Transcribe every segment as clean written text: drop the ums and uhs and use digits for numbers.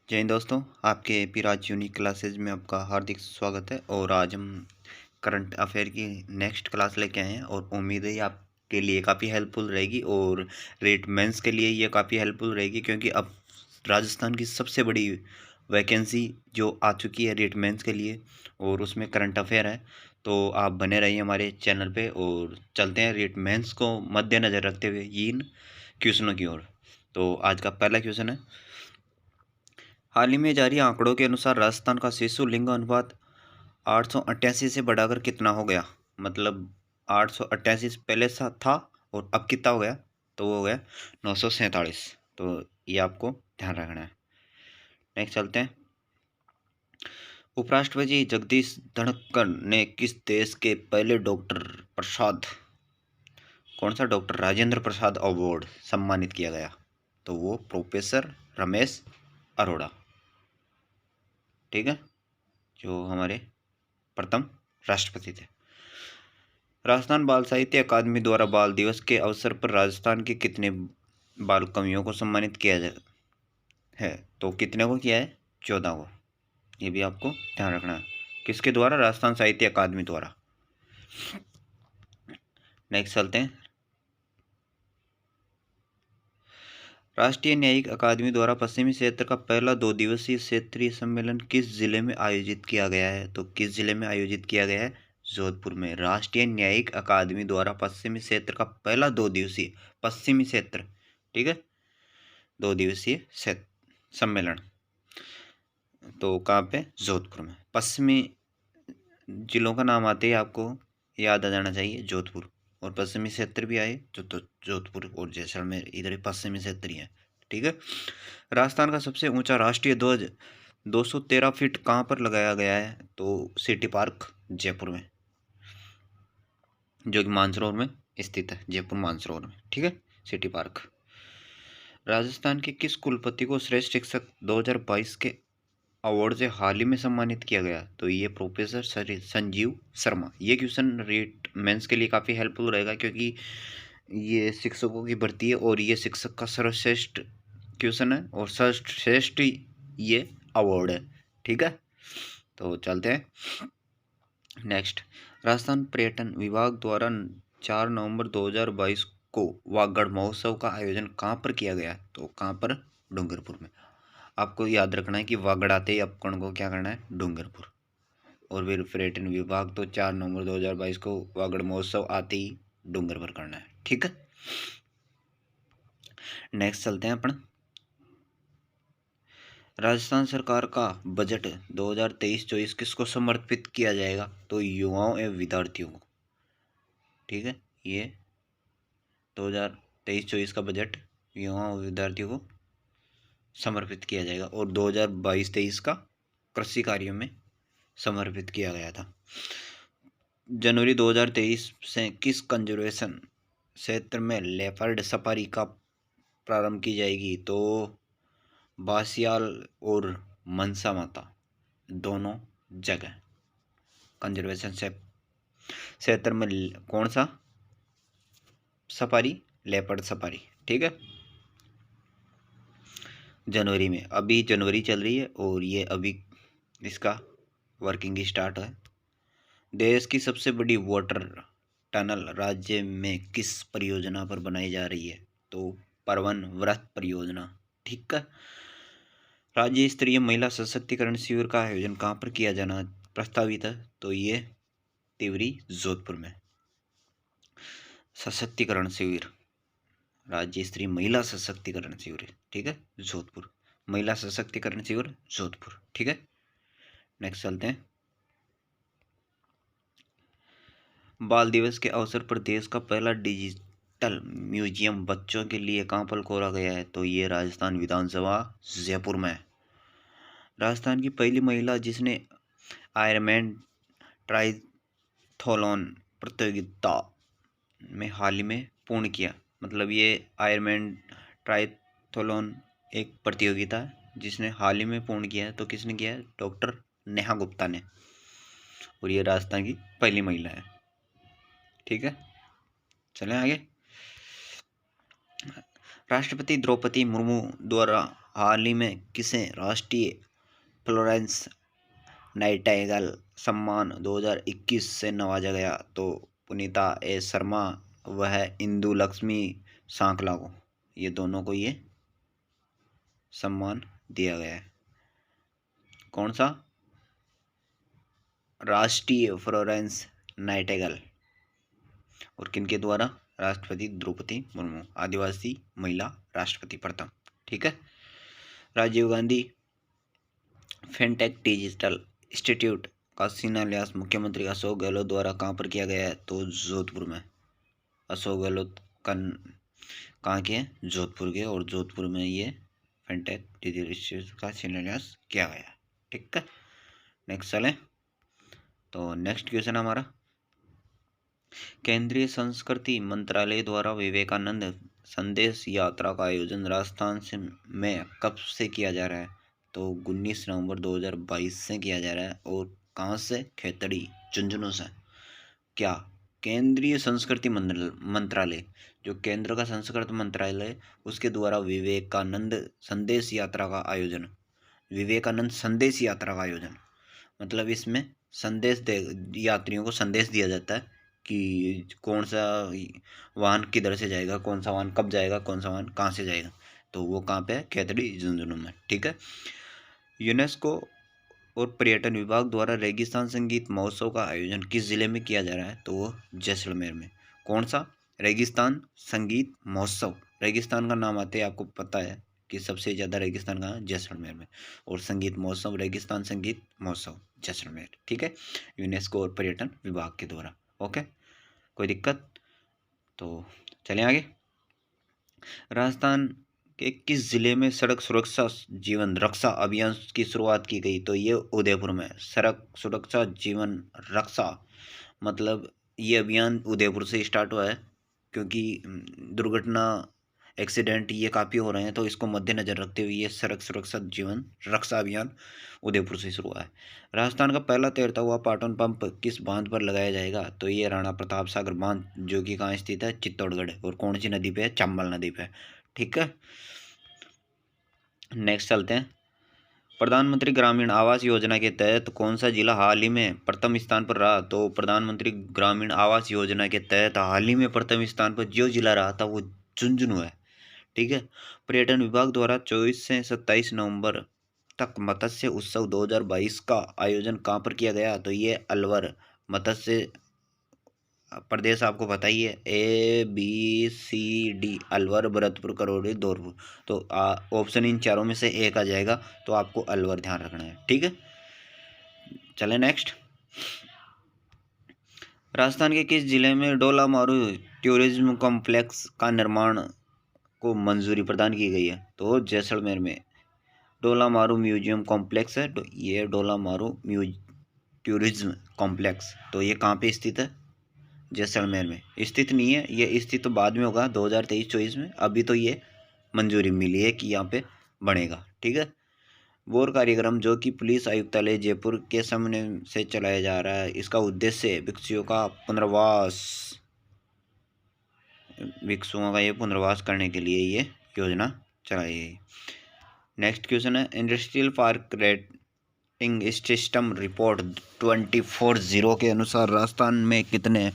जय हिंद दोस्तों, आपके एपी राज यूनिक क्लासेज में आपका हार्दिक स्वागत है। और आज हम करंट अफेयर की नेक्स्ट क्लास लेके आए हैं और उम्मीद है ये आपके लिए काफ़ी हेल्पफुल रहेगी और रेट मेंस के लिए ये काफ़ी हेल्पफुल रहेगी, क्योंकि अब राजस्थान की सबसे बड़ी वैकेंसी जो आ चुकी है रेट मेंस के लिए और उसमें करंट अफेयर है। तो आप बने रहिए हमारे चैनल पे और चलते हैं रेट मेंस को मद्देनज़र रखते हुए इन क्वेश्चनों की ओर। तो आज का पहला क्वेश्चन है, हाल ही में जारी आंकड़ों के अनुसार राजस्थान का शिशु लिंग अनुपात 888 से बढ़ाकर कितना हो गया। मतलब 888 पहले सा था और अब कितना हो गया, तो वो हो गया 947। तो ये आपको ध्यान रखना है। नेक्स्ट चलते हैं, उपराष्ट्रपति जगदीश धनखड़ ने किस देश के पहले डॉक्टर प्रसाद, कौन सा डॉक्टर राजेंद्र प्रसाद अवार्ड सम्मानित किया गया, तो वो प्रोफेसर रमेश अरोड़ा। ठीक है, जो हमारे प्रथम राष्ट्रपति थे। राजस्थान बाल साहित्य अकादमी द्वारा बाल दिवस के अवसर पर राजस्थान के कितने बाल कवियों को सम्मानित किया है, तो कितने को किया है, 14 को। ये भी आपको ध्यान रखना है, किसके द्वारा, राजस्थान साहित्य अकादमी द्वारा। नेक्स्ट चलते हैं, राष्ट्रीय न्यायिक अकादमी द्वारा पश्चिमी क्षेत्र का पहला 2 दिवसीय क्षेत्रीय सम्मेलन किस जिले में आयोजित किया गया है, तो किस जिले में आयोजित किया गया है, जोधपुर में। राष्ट्रीय न्यायिक अकादमी द्वारा पश्चिमी क्षेत्र का पहला 2 दिवसीय पश्चिमी क्षेत्र, ठीक है, 2 दिवसीय सम्मेलन तो कहाँ पे, जोधपुर में। पश्चिमी जिलों का नाम आते ही आपको याद आ जाना चाहिए जोधपुर, और पश्चिमी क्षेत्र भी आए तो जोधपुर और जैसलमेर इधर ही पश्चिमी क्षेत्र ही है। ठीक है, राजस्थान का सबसे ऊंचा राष्ट्रीय ध्वज 213 फीट कहाँ पर लगाया गया है, तो सिटी पार्क जयपुर में, जो कि मानसरोवर में स्थित है, जयपुर मानसरोवर में। ठीक है, सिटी पार्क। राजस्थान के किस कुलपति को श्रेष्ठ शिक्षक 2022 के अवार्ड से हाल ही में सम्मानित किया गया, तो ये प्रोफेसर संजीव शर्मा। ये क्वेश्चन रेट मेंस के लिए काफ़ी हेल्पफुल रहेगा, क्योंकि ये शिक्षकों की भर्ती है और ये शिक्षक का सर्वश्रेष्ठ क्वेश्चन है और सर्वश्रेष्ठ ये अवार्ड है। ठीक है, तो चलते हैं नेक्स्ट। राजस्थान पर्यटन विभाग द्वारा 4 नवंबर 2022 को वागड़ महोत्सव का आयोजन कहाँ पर किया गया, तो कहाँ पर, डूंगरपुर में। आपको याद रखना है कि वागड़ आते ही अपन को क्या करना है, डूंगरपुर। और फिर पर्यटन विभाग तो 4 नवंबर 2022 को वागड़ महोत्सव आते ही डूंगरपुर करना है। ठीक है, नेक्स्ट चलते हैं अपन, राजस्थान सरकार का बजट 2023-24 किसको समर्पित किया जाएगा, तो युवाओं एवं विद्यार्थियों को। ठीक है, ये 2023-24 का बजट युवाओं और विद्यार्थियों को समर्पित किया जाएगा और 2022-23 का कृषि कार्यों में समर्पित किया गया था। जनवरी 2023 से किस कंजर्वेशन क्षेत्र में लेपर्ड सफारी का प्रारंभ की जाएगी, तो बासियाल और मनसा माता दोनों जगह कंजर्वेशन क्षेत्र में कौन सा सफारी, लेपर्ड सफारी। ठीक है, जनवरी में, अभी जनवरी चल रही है और ये अभी इसका वर्किंग स्टार्ट है। देश की सबसे बड़ी वाटर टनल राज्य में किस परियोजना पर बनाई जा रही है, तो परवन व्रत परियोजना। ठीक है, राज्य स्तरीय महिला सशक्तिकरण शिविर का आयोजन कहाँ पर किया जाना प्रस्तावित है, तो ये तिवरी जोधपुर में। सशक्तिकरण शिविर, राज्य स्तरीय महिला सशक्तिकरण शिविर, ठीक है, जोधपुर। महिला सशक्तिकरण शिविर जोधपुर। ठीक है, नेक्स्ट चलते हैं, बाल दिवस के अवसर पर देश का पहला डिजिटल म्यूजियम बच्चों के लिए कहाँ पर खोला गया है, तो ये राजस्थान विधानसभा जयपुर में। राजस्थान की पहली महिला जिसने आयरमैन ट्राइथलॉन प्रतियोगिता में हाल ही में पूर्ण किया, मतलब ये आयरमैन ट्राइथलॉन एक प्रतियोगिता है जिसने हाल ही में पूर्ण किया है, तो किसने किया है, डॉक्टर नेहा गुप्ता ने, और ये राजस्थान की पहली महिला है। ठीक है, चलें आगे। राष्ट्रपति द्रौपदी मुर्मू द्वारा हाल ही में किसे राष्ट्रीय फ्लोरेंस नाइटिंगेल सम्मान 2021 से नवाजा गया? तो पुनीता ए शर्मा वह इंदु लक्ष्मी सांकला को, ये दोनों को ये सम्मान दिया गया है। कौन सा? राष्ट्रीय फ्लोरेंस नाइटिंगेल। और किनके द्वारा? राष्ट्रपति द्रौपदी मुर्मू, आदिवासी महिला राष्ट्रपति प्रथम। ठीक है। Rajiv Gandhi fintech digital institute का शिलान्यास मुख्यमंत्री अशोक गहलोत द्वारा कहाँ पर किया गया है? तो जोधपुर में। अशोक गहलोत कहाँ के हैं? जोधपुर के। और जोधपुर में ये फिनटेक डिजिटल इंस्टीट्यूट का शिलान्यास किया गया है। ठीक है। नेक्स्ट चले। तो नेक्स्ट क्वेश्चन हमारा, केंद्रीय संस्कृति मंत्रालय द्वारा विवेकानंद संदेश यात्रा का आयोजन राजस्थान में कब से किया जा रहा है? तो 19 नवंबर 2022 से किया जा रहा है। और कहाँ से? खेतड़ी, झुंझुनू से। क्या? केंद्रीय संस्कृति मंत्रालय, जो केंद्र का संस्कृति मंत्रालय, उसके द्वारा विवेकानंद संदेश यात्रा का आयोजन। विवेकानंद संदेश यात्रा का आयोजन मतलब इसमें संदेश दे, यात्रियों को संदेश दिया जाता है कि कौन सा वाहन किधर से जाएगा, कौन सा वाहन कब जाएगा, कौन सा वाहन कहाँ से जाएगा। तो वो कहाँ पे है? खेतड़ी, झुंझुनू में। ठीक है। यूनेस्को और पर्यटन विभाग द्वारा रेगिस्तान संगीत महोत्सव का आयोजन किस जिले में किया जा रहा है? तो वो जैसलमेर में। कौन सा? रेगिस्तान संगीत महोत्सव। रेगिस्तान का नाम आते ही आपको पता है कि सबसे ज़्यादा रेगिस्तान कहाँ है? जैसलमेर में। और संगीत महोत्सव रेगिस्तान संगीत महोत्सव जैसलमेर। ठीक है। यूनेस्को और पर्यटन विभाग के द्वारा। ओके, कोई दिक्कत? तो चलें आगे। राजस्थान के किस जिले में सड़क सुरक्षा जीवन रक्षा अभियान की शुरुआत की गई? तो ये उदयपुर में। सड़क सुरक्षा जीवन रक्षा मतलब ये अभियान उदयपुर से स्टार्ट हुआ है, क्योंकि दुर्घटना एक्सीडेंट ये काफ़ी हो रहे हैं, तो इसको मद्देनजर रखते हुए ये सड़क सुरक्षा जीवन रक्षा अभियान उदयपुर से शुरू हुआ है। राजस्थान का पहला तैरता हुआ पाटन पंप किस बांध पर लगाया जाएगा? तो ये राणा प्रताप सागर बांध, जो कि कहाँ स्थित है? चित्तौड़गढ़। और कौन सी नदी पे है? चंबल नदी पे। ठीक है। नेक्स्ट चलते हैं। प्रधानमंत्री ग्रामीण आवास योजना के तहत कौन सा जिला हाल ही में प्रथम स्थान पर रहा? तो प्रधानमंत्री ग्रामीण आवास योजना के तहत हाल ही में प्रथम स्थान पर जो जिला रहा था वो झुंझुनू है। ठीक है। पर्यटन विभाग द्वारा 24 से 27 नवंबर तक मत्स्य उत्सव 2022 का आयोजन कहाँ पर किया गया? तो ये अलवर। मत्स्य प्रदेश आपको पता ही है, ABCD, अलवर, भरतपुर, करौली, धौलपुर। तो ऑप्शन इन चारों में से एक आ जाएगा, तो आपको अलवर ध्यान रखना है। ठीक है। चले नेक्स्ट। राजस्थान के किस जिले में डोला मारू टूरिज्म कॉम्प्लेक्स का निर्माण को मंजूरी प्रदान की गई है? तो जैसलमेर में डोला मारू म्यूजियम कॉम्प्लेक्स है। ये डोला मारू टूरिज्म कॉम्प्लेक्स, तो ये कहाँ पे स्थित है? जैसलमेर में। स्थित नहीं है, ये स्थित तो बाद में होगा 2023-24 में। अभी तो ये मंजूरी मिली है कि यहाँ पे बनेगा। ठीक है। बोर कार्यक्रम, जो कि पुलिस आयुक्तालय जयपुर के सामने से चलाया जा रहा है, इसका उद्देश्य भिक्षुओं का ये पुनर्वास करने के लिए ये योजना चलाई है। नेक्स्ट क्वेश्चन है, industrial park rating system report 24/0 के अनुसार राजस्थान में कितने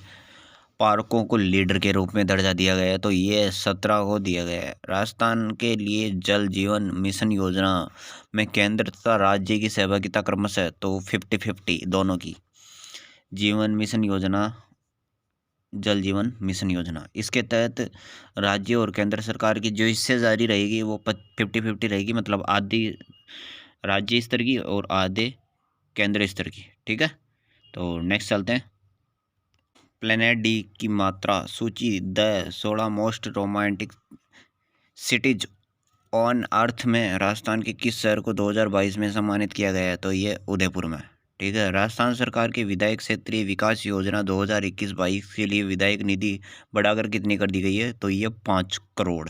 पार्कों को लीडर के रूप में दर्जा दिया गया है? तो ये 17 को दिया गया है। राजस्थान के लिए जल जीवन मिशन योजना में केंद्र तथा राज्य की सहभागिता क्रमशः तो 50-50 दोनों की। जीवन मिशन योजना, जल जीवन मिशन योजना, इसके तहत राज्य और केंद्र सरकार की जो हिस्सेदारी रहेगी वो 50-50 रहेगी, मतलब आधी राज्य स्तर की और आधे केंद्र स्तर की। ठीक है। तो नेक्स्ट चलते हैं। प्लेनेट डी की मात्रा सूची the 16 most romantic CTs on earth में राजस्थान के किस शहर को 2022 में सम्मानित किया गया है? तो ये उदयपुर में। ठीक है। राजस्थान सरकार की विधायक क्षेत्रीय विकास योजना 2021-22 के लिए विधायक निधि बढ़ाकर कितनी कर दी गई है? तो ये 5 करोड़।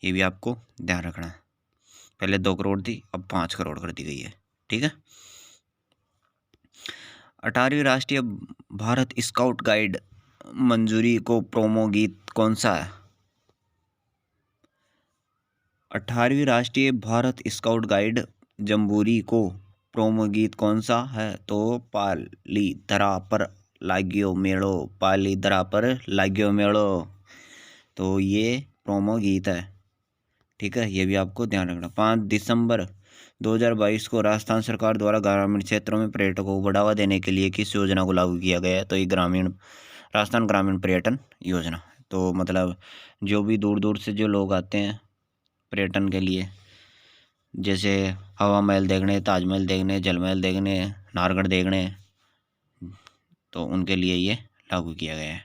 ये भी आपको ध्यान रखना है। पहले 2 करोड़ थी, अब 5 करोड़ कर दी गई है। ठीक है। 18वीं राष्ट्रीय भारत स्काउट गाइड मंजूरी को प्रोमो गीत कौन सा है? 18वीं राष्ट्रीय भारत स्काउट गाइड जम्बूरी को प्रोमो गीत कौन सा है? तो पाली धरा पर लाग्यो मेड़ो, पाली धरा पर लाग्यो मेड़ो। तो ये प्रोमो गीत है, ठीक है, ये भी आपको ध्यान रखना। 5 दिसंबर 2022 को राजस्थान सरकार द्वारा ग्रामीण क्षेत्रों में पर्यटकों को बढ़ावा देने के लिए किस योजना को लागू किया गया है? तो ये राजस्थान ग्रामीण पर्यटन योजना। तो मतलब जो भी दूर दूर से जो लोग आते हैं पर्यटन के लिए, जैसे हवा महल देखने, ताजमहल देखने, जल महल देखने, नाहरगढ़ देखने, तो उनके लिए ये लागू किया गया है।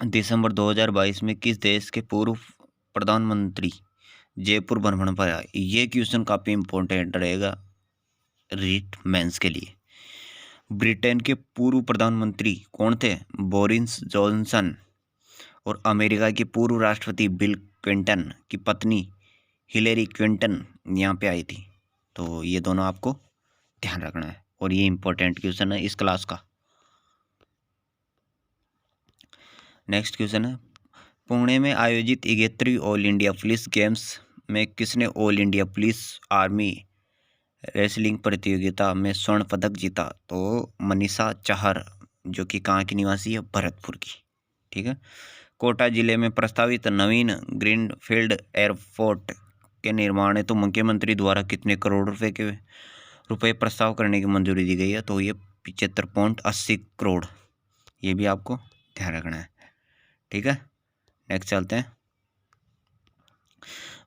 दिसंबर 2022 में किस देश के पूर्व प्रधानमंत्री जयपुर भ्रमण पर आए? ये क्वेश्चन काफ़ी इम्पोर्टेंट रहेगा रीट मेंस के लिए। ब्रिटेन के पूर्व प्रधानमंत्री कौन थे? Boris Johnson. और अमेरिका के पूर्व राष्ट्रपति बिल क्लिंटन की पत्नी हिलेरी क्लिंटन यहाँ पे आई थी। तो ये दोनों आपको ध्यान रखना है और ये इम्पोर्टेंट क्वेश्चन है इस क्लास का। नेक्स्ट क्वेश्चन है, पुणे में आयोजित 71वीं ऑल इंडिया पुलिस गेम्स में किसने all India police army wrestling प्रतियोगिता में स्वर्ण पदक जीता? तो मनीषा चाहर, जो कि कहाँ की निवासी है? भरतपुर की, ठीक है। कोटा जिले में प्रस्तावित नवीन ग्रीनफील्ड एयरपोर्ट के निर्माण हेतु मुख्यमंत्री द्वारा कितने करोड़ रुपए प्रस्ताव करने की मंजूरी दी गई है? तो ये 75.80 करोड़। ये भी आपको ध्यान रखना है, ठीक है। नेक्स्ट चलते हैं।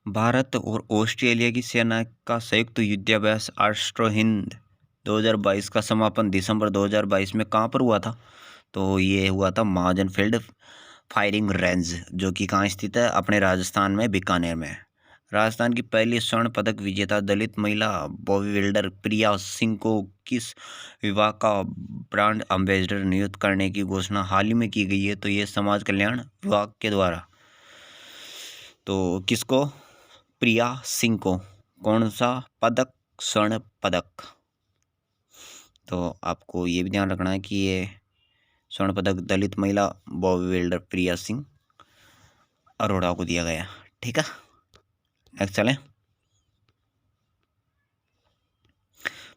भारत और ऑस्ट्रेलिया की सेना का संयुक्त युद्धाभ्यास ऑस्ट्रो हिंद 2022 का समापन दिसंबर 2022 में कहाँ पर हुआ था? तो ये हुआ था महाजन फील्ड फायरिंग रेंज, जो कि कहाँ स्थित है? अपने राजस्थान में, बीकानेर में। राजस्थान की पहली स्वर्ण पदक विजेता दलित महिला बॉबी बिल्डर प्रिया सिंह को किस विभाग का ब्रांड एम्बेसडर नियुक्त करने की घोषणा हाल ही में की गई है? तो ये समाज कल्याण विभाग के द्वारा। तो किसको? प्रिया सिंह को। कौन सा पदक? स्वर्ण पदक। तो आपको ये भी ध्यान रखना है कि ये स्वर्ण पदक दलित महिला बॉबी बिल्डर प्रिया सिंह अरोड़ा को दिया गया, ठीक है। नेक्स्ट चलें।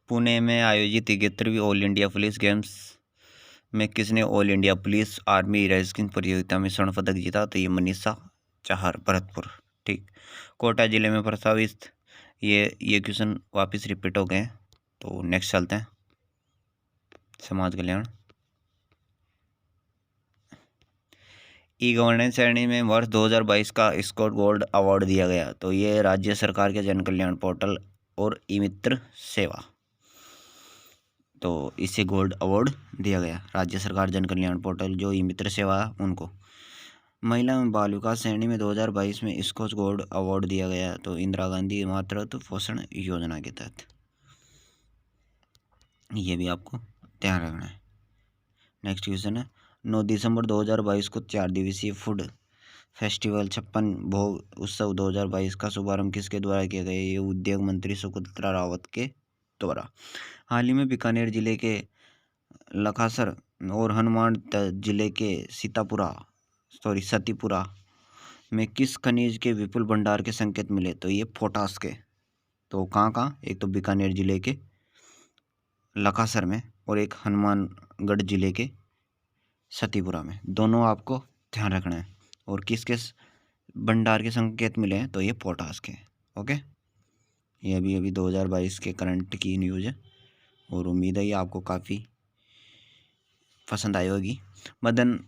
पुणे में आयोजित 71वीं ऑल इंडिया पुलिस गेम्स में किसने all India police army wrestling प्रतियोगिता में स्वर्ण पदक जीता? तो ये मनीषा चाहर, भरतपुर, ठीक। कोटा जिले में प्रस्तावित, ये क्वेश्चन वापस रिपीट हो गए। तो नेक्स्ट चलते हैं, समाज कल्याण। ई गवर्नेंस श्रेणी में वर्ष 2022 का स्कॉट गोल्ड अवार्ड दिया गया। तो ये राज्य सरकार के जन कल्याण पोर्टल और ई मित्र सेवा, तो इसे गोल्ड अवार्ड दिया गया। राज्य सरकार जन कल्याण पोर्टल जो ई मित्र सेवा है उनको। महिला एवं बाल विकास श्रेणी में 2022 में स्कॉच गोल्ड अवार्ड दिया गया। तो इंदिरा गांधी मातृत्व पोषण योजना के तहत। ये भी आपको ध्यान रखना है। नेक्स्ट क्वेश्चन है, 9 दिसंबर 2022 को 4 दिवसीय फूड फेस्टिवल 56 भोग उत्सव 2022 का शुभारंभ किसके द्वारा किया गया? ये उद्योग मंत्री सुभद्रा रावत के द्वारा। हाल ही में बीकानेर जिले के लखासर और हनुमान जिले के सतीपुरा में किस खनिज के विपुल भंडार के संकेत मिले? तो ये पोटास के। तो कहाँ? एक तो बीकानेर जिले के लखासर में और एक हनुमानगढ़ जिले के सतीपुरा में, दोनों आपको ध्यान रखना है। और किस किस भंडार के संकेत मिले हैं? तो ये पोटास के, ओके। ये अभी 2022 के करंट की न्यूज़ है और उम्मीद है ये आपको काफ़ी पसंद आई होगी। मदन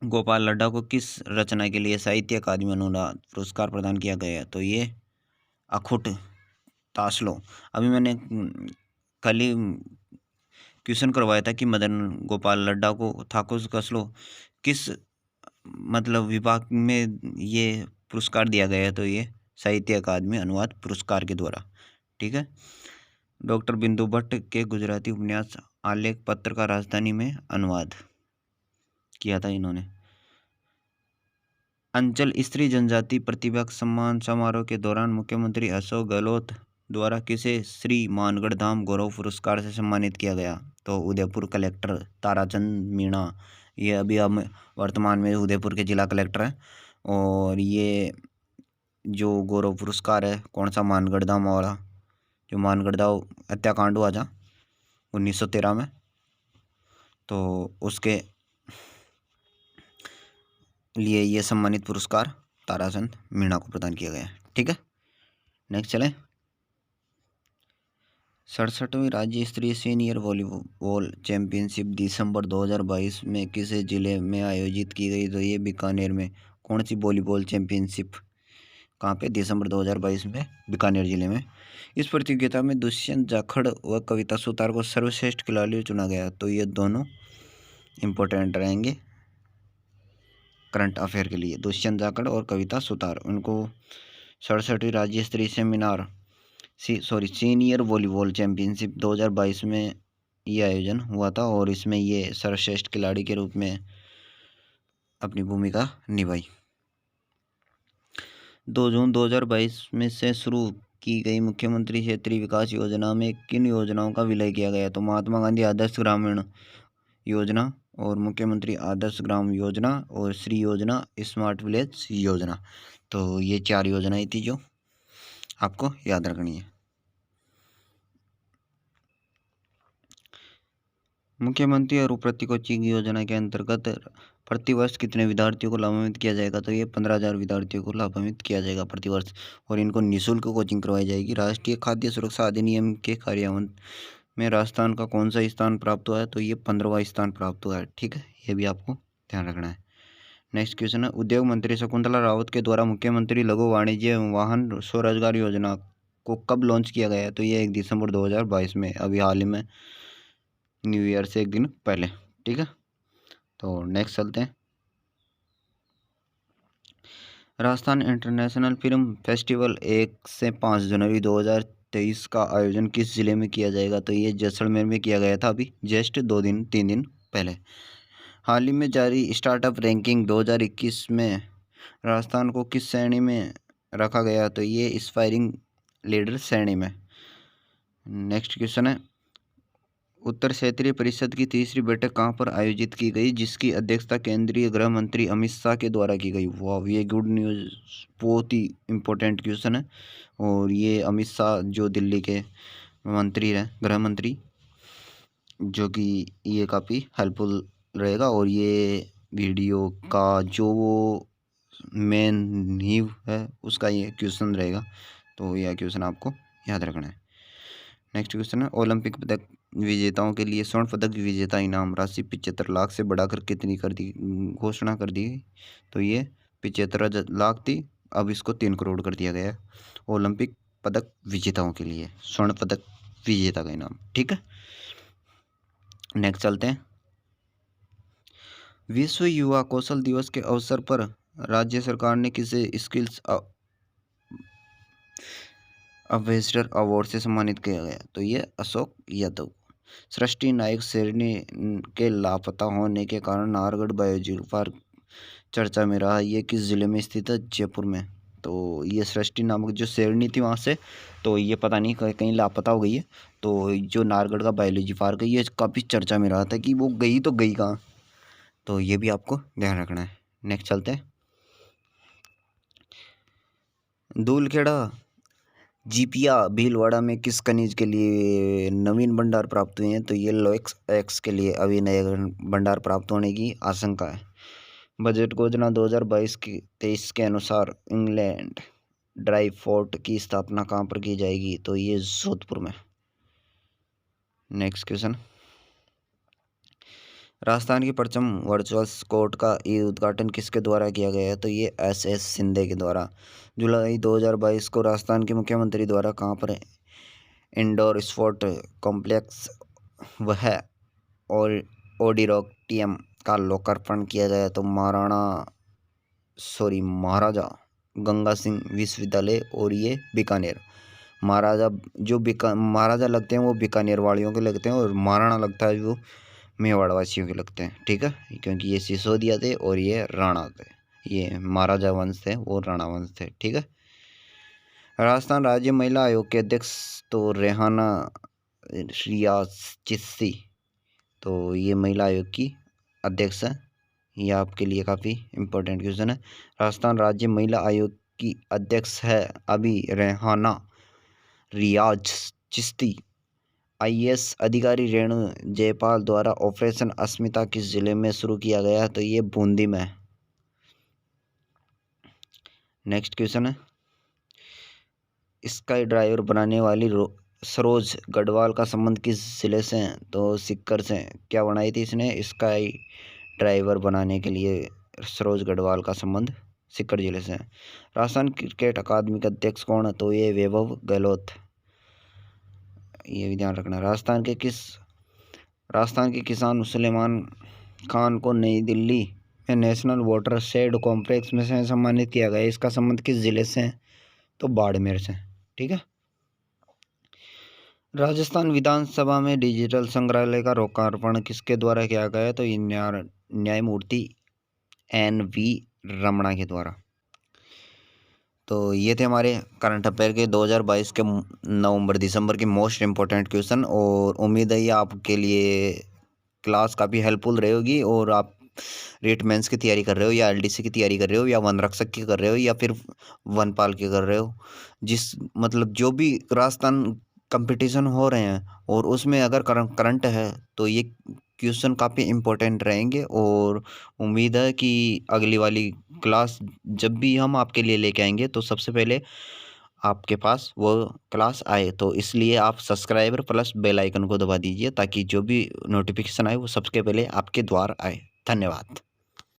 गोपाल लड्डा को किस रचना के लिए साहित्य अकादमी अनुदान पुरस्कार प्रदान किया गया है? तो ये अखुट तासलो। अभी मैंने कल ही क्वेश्चन करवाया था कि मदन गोपाल लड्डा को थाकुस कसलो किस मतलब विभाग में ये पुरस्कार दिया गया है? तो ये साहित्य अकादमी अनुवाद पुरस्कार के द्वारा, ठीक है। डॉक्टर बिंदु भट्ट के गुजराती उपन्यास आलेख पत्र का राजधानी में अनुवाद किया था इन्होंने। अंचल स्त्री जनजाति प्रतिभा सम्मान समारोह के दौरान मुख्यमंत्री अशोक गहलोत द्वारा किसे श्री मानगढ़ धाम गौरव पुरस्कार से सम्मानित किया गया? तो उदयपुर कलेक्टर ताराचंद मीणा, ये अभी हम वर्तमान में उदयपुर के जिला कलेक्टर हैं और ये जो गौरव पुरस्कार है कौन सा, मानगढ़ वाला, जो मानगढ़ हत्याकांड हुआ था 1913 में, तो उसके लिए ये सम्मानित पुरस्कार ताराचंद मीणा को प्रदान किया गया है। ठीक है, नेक्स्ट चलें। 67वीं राज्य स्तरीय सीनियर वॉलीबॉल चैंपियनशिप दिसंबर 2022 में किस जिले में आयोजित की गई? तो ये बीकानेर में। कौन सी वॉलीबॉल चैंपियनशिप कहाँ पे? दिसंबर 2022 में बीकानेर जिले में। इस प्रतियोगिता में दुष्यंत जाखड़ व कविता सुतार को सर्वश्रेष्ठ खिलाड़ी चुना गया। तो ये दोनों इम्पोर्टेंट रहेंगे करंट अफेयर के लिए। दुष्यंत जाखड़ और कविता सुतार, उनको 67वीं राज्य स्तरीय सीनियर वॉलीबॉल चैंपियनशिप 2022 में ये आयोजन हुआ था और इसमें ये सर्वश्रेष्ठ खिलाड़ी के रूप में अपनी भूमिका निभाई। 2 जून 2022 में से शुरू की गई मुख्यमंत्री क्षेत्रीय विकास योजना में किन योजनाओं का विलय किया गया? तो महात्मा गांधी आदर्श ग्रामीण योजना और मुख्यमंत्री आदर्श ग्राम योजना और श्री योजना, स्मार्ट विलेज योजना। तो ये 4 योजनाएं थी जो आपको याद रखनी है। मुख्यमंत्री और प्रति कोचिंग योजना के अंतर्गत प्रतिवर्ष कितने विद्यार्थियों को लाभान्वित किया जाएगा? तो ये 15,000 विद्यार्थियों को लाभान्वित किया जाएगा प्रतिवर्ष और इनको निःशुल्क कोचिंग करवाई जाएगी। राष्ट्रीय खाद्य सुरक्षा अधिनियम के कार्यान्वयन में राजस्थान का कौन सा स्थान प्राप्त हुआ है? तो ये 15वां स्थान प्राप्त हुआ है। ठीक है, ये भी आपको ध्यान रखना है। नेक्स्ट क्वेश्चन है, उद्योग मंत्री शकुंतला रावत के द्वारा मुख्यमंत्री लघु वाणिज्य वाहन स्वरोजगार योजना को कब लॉन्च किया गया है? तो ये 1 दिसंबर 2022 में, अभी हाल ही में, न्यू ईयर से 1 दिन पहले। ठीक है, तो नेक्स्ट चलते हैं। राजस्थान इंटरनेशनल फिल्म फेस्टिवल 1 से 5 जनवरी 2023 का आयोजन किस जिले में किया जाएगा? तो ये जैसलमेर में किया गया था अभी जस्ट 3 दिन पहले। हाल ही में जारी स्टार्टअप रैंकिंग 2021 में राजस्थान को किस श्रेणी में रखा गया? तो ये एस्पायरिंग लीडर श्रेणी में। नेक्स्ट क्वेश्चन है, उत्तर क्षेत्रीय परिषद की तीसरी बैठक कहाँ पर आयोजित की गई जिसकी अध्यक्षता केंद्रीय गृह मंत्री अमित शाह के द्वारा की गई? वाह, ये गुड न्यूज़, बहुत ही इम्पोर्टेंट क्वेश्चन है। और ये अमित शाह जो दिल्ली के मंत्री हैं, गृह मंत्री, जो कि ये काफ़ी हेल्पफुल रहेगा। और ये वीडियो का जो वो मेन नींव है उसका ये क्वेश्चन रहेगा, तो यह क्वेश्चन आपको याद रखना है। नेक्स्ट क्वेश्चन है, ओलंपिक पदक विजेताओं के लिए स्वर्ण पदक विजेता इनाम राशि 75 लाख से बढ़ाकर कितनी कर दी, घोषणा कर दी? तो ये 75 लाख थी, अब इसको 3 करोड़ कर दिया गया है ओलंपिक पदक विजेताओं के लिए, स्वर्ण पदक विजेता का इनाम। ठीक है, नेक्स्ट चलते हैं। विश्व युवा कौशल दिवस के अवसर पर राज्य सरकार ने किसे स्किल्स अम्बेसडर अवार्ड से सम्मानित किया गया? तो ये अशोक यादव। सृष्टि नायक शेरनी के लापता होने के कारण नाहरगढ़ बायोजूल पार्क चर्चा में रहा। ये किस जिले में स्थित है? जयपुर में। तो ये सृष्टि नामक जो शेरनी थी वहाँ से, तो ये पता नहीं कहीं लापता हो गई है। तो जो नाहरगढ़ का बायोलॉजी पार्क है ये काफ़ी चर्चा में रहा था कि वो गई तो गई कहाँ, तो ये भी आपको ध्यान रखना है। नेक्स्ट चलते हैं। धूलखेड़ा जीपिया भीलवाड़ा में किस खनिज के लिए नवीन भंडार प्राप्त हुए हैं? तो ये लोएक्स एक्स के लिए अभी नए भंडार प्राप्त होने की आशंका है। बजट योजना 2022-23 के अनुसार इंग्लैंड ड्राई फोर्ट की स्थापना कहाँ पर की जाएगी? तो ये जोधपुर में। नेक्स्ट क्वेश्चन, राजस्थान की परचम वर्चुअल कोर्ट का ई उद्घाटन किसके द्वारा किया गया है? तो ये एस शिंदे के द्वारा। जुलाई 2022 को राजस्थान के मुख्यमंत्री द्वारा कहाँ पर इंडोर स्पोर्ट कॉम्प्लेक्स वह और ऑडिटोरियम का लोकार्पण किया गया? तो महाराजा गंगा सिंह विश्वविद्यालय, और ये बीकानेर। महाराजा लगते हैं वो बीकानेर वालियों के लगते हैं और महाराणा लगता है वो मेवाड़ वासियों के लगते हैं। ठीक है, क्योंकि ये सिसोदिया थे और ये राणा थे, ये महाराजा वंश थे वो राणा वंश थे। ठीक है, राजस्थान राज्य महिला आयोग के अध्यक्ष तो रेहाना रियाज चिश्ती, तो ये महिला आयोग की अध्यक्ष है। ये आपके लिए काफ़ी इम्पोर्टेंट क्वेश्चन है। राजस्थान राज्य महिला आयोग की अध्यक्ष है अभी रेहाना रियाज चिश्ती। आईएएस अधिकारी रेणु जयपाल द्वारा ऑपरेशन अस्मिता किस जिले में शुरू किया गया? तो ये बूंदी में। नेक्स्ट क्वेश्चन है, स्काई ड्राइवर बनाने वाली सरोज गढ़वाल का संबंध किस जिले से है? तो सीकर से। क्या बनाई थी इसने? स्काई ड्राइवर बनाने के लिए सरोज गढ़वाल का संबंध सीकर जिले से है। राजस्थान क्रिकेट अकादमी के अध्यक्ष कौन है? तो ये वैभव गहलोत। ये भी ध्यान रखना। राजस्थान के किसान सुलेमान खान को नई दिल्ली में नेशनल वाटर शेड कॉम्प्लेक्स में से सम्मानित किया गया। इसका संबंध किस जिले से है? तो बाड़मेर से। ठीक है। राजस्थान विधानसभा में डिजिटल संग्रहालय का लोकार्पण किसके द्वारा किया गया? तो न्यायमूर्ति NV रमणा के द्वारा। तो ये थे हमारे करंट अफेयर के 2022 के नवंबर दिसंबर के मोस्ट इम्पोर्टेंट क्वेश्चन, और उम्मीद है ये आपके लिए क्लास काफ़ी हेल्पफुल रहेगी। और आप रेट मेंस की तैयारी कर रहे हो, या LDC की तैयारी कर रहे हो, या वन रक्षक की कर रहे हो, या फिर वनपाल की कर रहे हो, मतलब जो भी राजस्थान कंपटीशन हो रहे हैं और उसमें अगर करंट है तो ये क्वेश्चन काफ़ी इम्पोर्टेंट रहेंगे। और उम्मीद है कि अगली वाली क्लास जब भी हम आपके लिए लेके आएंगे तो सबसे पहले आपके पास वो क्लास आए। तो इसलिए आप सब्सक्राइबर प्लस बेल आइकन को दबा दीजिए ताकि जो भी नोटिफिकेशन आए वो सबसे पहले आपके द्वार आए। धन्यवाद।